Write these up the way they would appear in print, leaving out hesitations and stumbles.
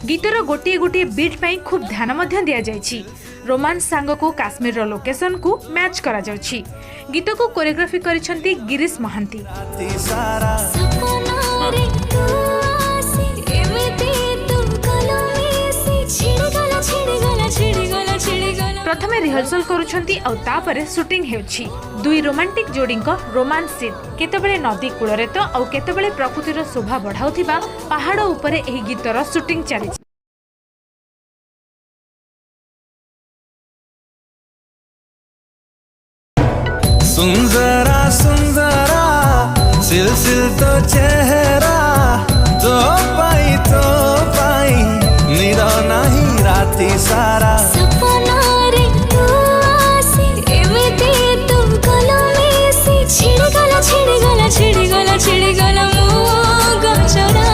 गीतर गोटे गोटे बीट पाई खूब ध्यान दिया जायछि। रोमांस सांग को काश्मीर रो लोकेशन को मैच करा जाउछि। गीत को कोरियोग्राफी करिसंती गिरीश महांती। प्रथमे रिहर्सल करुछंती और तापरे शूटिंग हेउछि। दुई रोमांटिक जोड़ींको रोमांस सीन केतेबेले नदी कूलरे तो और केतेबेले प्रकृतिर शोभा बढ़ाउथिबा पहाड़ उपरे एही गीतर शूटिंग चली। सुंदरा सुंदरा सिलसिल तो चेहरा तो पाई निरा नहीं राती सारा सपना रे तू आसी एवेते तू गला में से छिड़ गला मो गचरा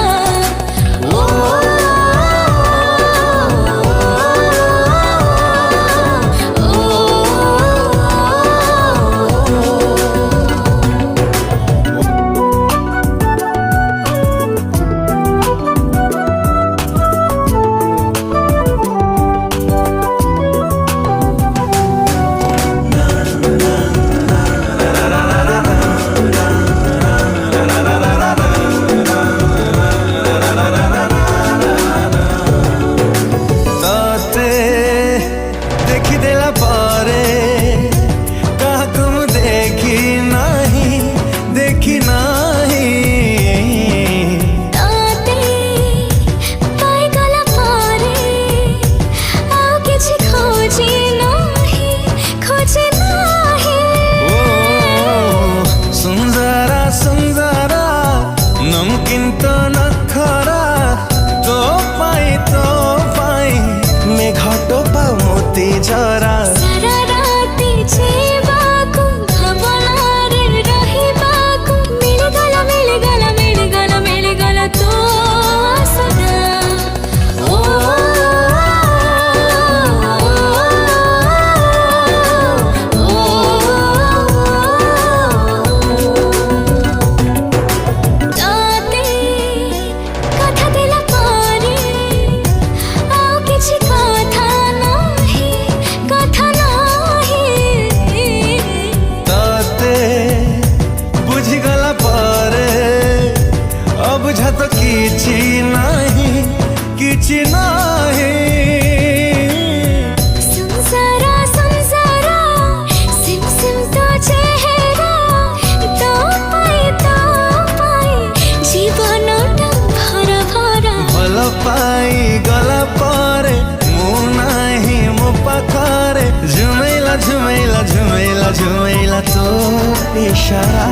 जरा सारा राती जेबाकू भावनारे रहिबाकू मिल गला तो सदा ताते कथा देला पारे आउ किछि बुझा तो किछि नहीं संसारा सिम तो चेहरा तो पाई जीवनटा भरा भल पाई गला पारे मु नहीं मो पाखरे झुमेला तो इशारा